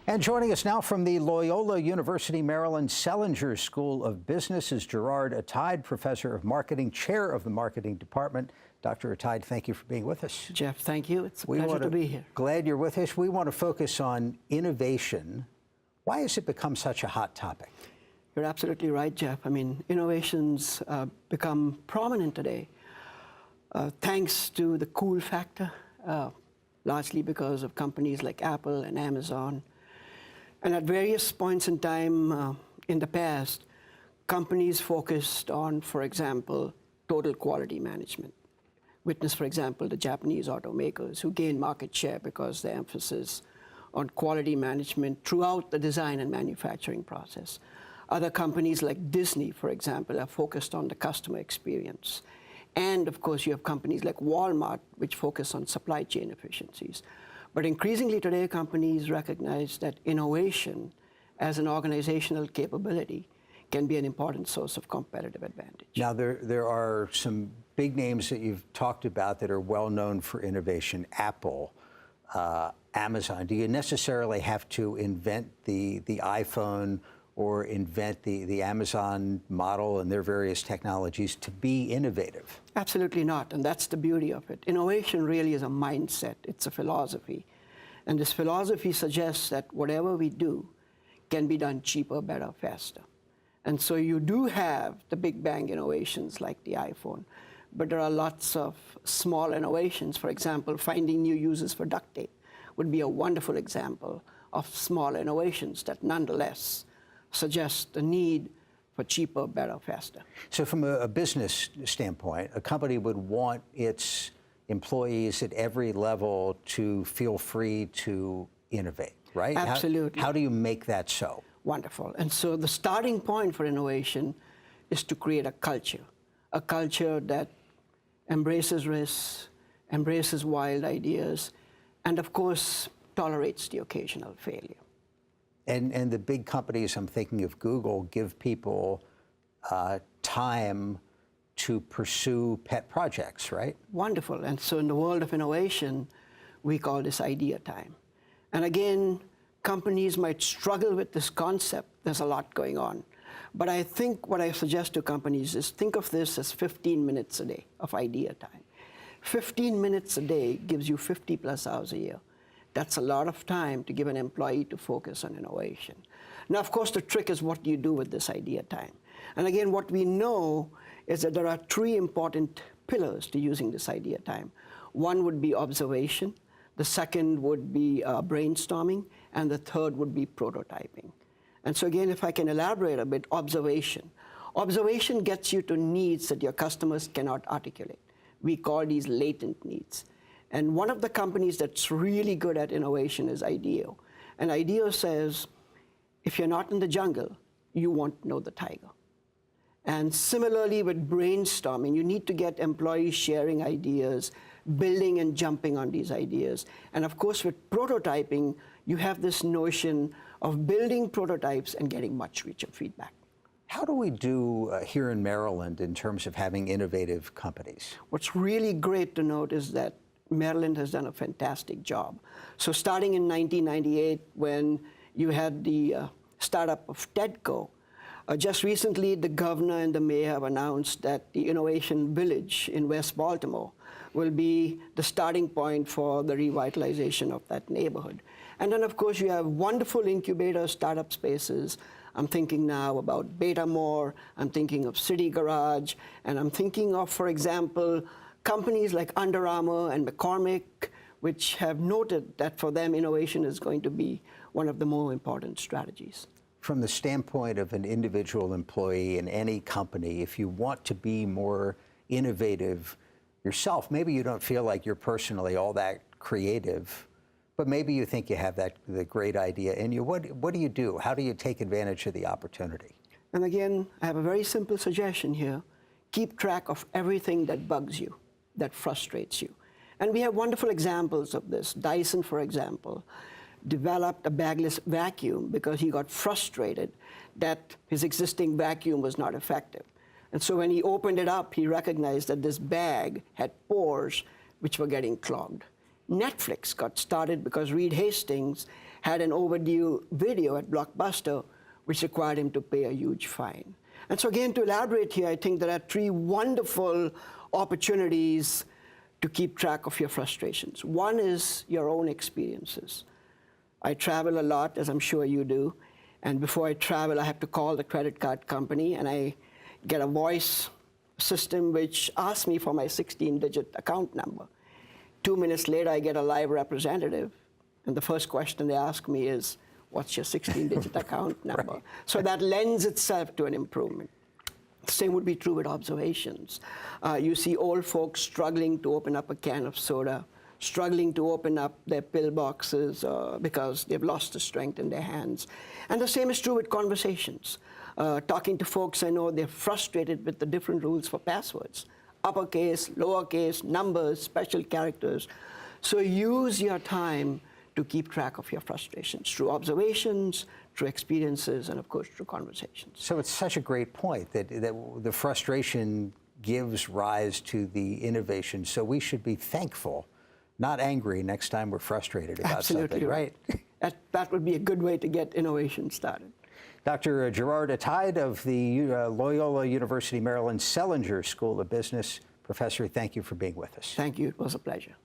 And joining us now from the Loyola University Maryland Selinger School of Business is Gerard Athaide, Professor of Marketing, Chair of the Marketing Department. Dr. Athaide, thank you for being with us. Jeff, thank you. It's a pleasure to be here. Glad you're with us. We want to focus on innovation. Why has it become such a hot topic? You're absolutely right, Jeff. I mean, innovations become prominent today thanks to the cool factor, largely because of companies like Apple and Amazon. And at various points in time in the past, companies focused on, for example, total quality management. Witness, for example, the Japanese automakers who gained market share because their emphasis on quality management throughout the design and manufacturing process. Other companies like Disney, for example, are focused on the customer experience. And of course, you have companies like Walmart, which focus on supply chain efficiencies. But increasingly today, companies recognize that innovation as an organizational capability can be an important source of competitive advantage. Now, there are some big names that you've talked about that are well known for innovation: Apple, Amazon. Do you necessarily have to invent the iPhone or invent the Amazon model and their various technologies to be innovative? Absolutely not, and that's the beauty of it. Innovation really is a mindset. It's a philosophy. And this philosophy suggests that whatever we do can be done cheaper, better, faster. And so you do have the big bang innovations like the iPhone, but there are lots of small innovations. For example, finding new uses for duct tape would be a wonderful example of small innovations that nonetheless suggest the need for cheaper, better, faster. So from a business standpoint, a company would want its employees at every level to feel free to innovate, right? Absolutely. How do you make that so? Wonderful. And so the starting point for innovation is to create a culture that embraces risk, embraces wild ideas, and of course, tolerates the occasional failure. And the big companies, I'm thinking of Google, give people time to pursue pet projects, right? Wonderful. And so in the world of innovation, we call this idea time. And again, companies might struggle with this concept. There's a lot going on. But I think what I suggest to companies is think of this as 15 minutes a day of idea time. 15 minutes a day gives you 50 plus hours a year. That's a lot of time to give an employee to focus on innovation. Now, of course, the trick is what do you do with this idea time? And again, what we know is that there are three important pillars to using this idea time. One would be observation, the second would be brainstorming, and the third would be prototyping. And so again, if I can elaborate a bit, observation. Observation gets you to needs that your customers cannot articulate. We call these latent needs. And one of the companies that's really good at innovation is IDEO. And IDEO says, if you're not in the jungle, you won't know the tiger. And similarly with brainstorming, you need to get employees sharing ideas, building and jumping on these ideas. And of course, with prototyping, you have this notion of building prototypes and getting much richer feedback. How do we do here in Maryland in terms of having innovative companies? What's really great to note is that Maryland has done a fantastic job. So starting in 1998, when you had the startup of TEDCO, just recently the governor and the mayor have announced that the Innovation Village in West Baltimore will be the starting point for the revitalization of that neighborhood. And then of course you have wonderful incubator startup spaces. I'm thinking now about Betamore, I'm thinking of City Garage, and I'm thinking of, for example, companies like Under Armour and McCormick, which have noted that for them, innovation is going to be one of the more important strategies. From the standpoint of an individual employee in any company, if you want to be more innovative yourself, maybe you don't feel like you're personally all that creative, but maybe you think you have the great idea in you. What do you do? How do you take advantage of the opportunity? And again, I have a very simple suggestion here. Keep track of everything that bugs you, that frustrates you. And we have wonderful examples of this. Dyson, for example, developed a bagless vacuum because he got frustrated that his existing vacuum was not effective. And so when he opened it up, he recognized that this bag had pores which were getting clogged. Netflix got started because Reed Hastings had an overdue video at Blockbuster, which required him to pay a huge fine. And so again, to elaborate here, I think there are three wonderful opportunities to keep track of your frustrations. One is your own experiences. I travel a lot, as I'm sure you do, and before I travel, I have to call the credit card company, and I get a voice system which asks me for my 16-digit account number. 2 minutes later, I get a live representative, and the first question they ask me is, what's your 16-digit account number? Right. So that lends itself to an improvement. The same would be true with observations. You see old folks struggling to open up a can of soda, struggling to open up their pill boxes because they've lost the strength in their hands. And the same is true with conversations. Talking to folks, I know they're frustrated with the different rules for passwords. Uppercase, lowercase, numbers, special characters. So use your time to keep track of your frustrations through observations, through experiences, and of course, through conversations. So it's such a great point that the frustration gives rise to the innovation. So we should be thankful, not angry next time we're frustrated about Absolutely something, right? That would be a good way to get innovation started. Dr. Gerard Athaide of the Loyola University Maryland Selinger School of Business. Professor, thank you for being with us. Thank you. It was a pleasure.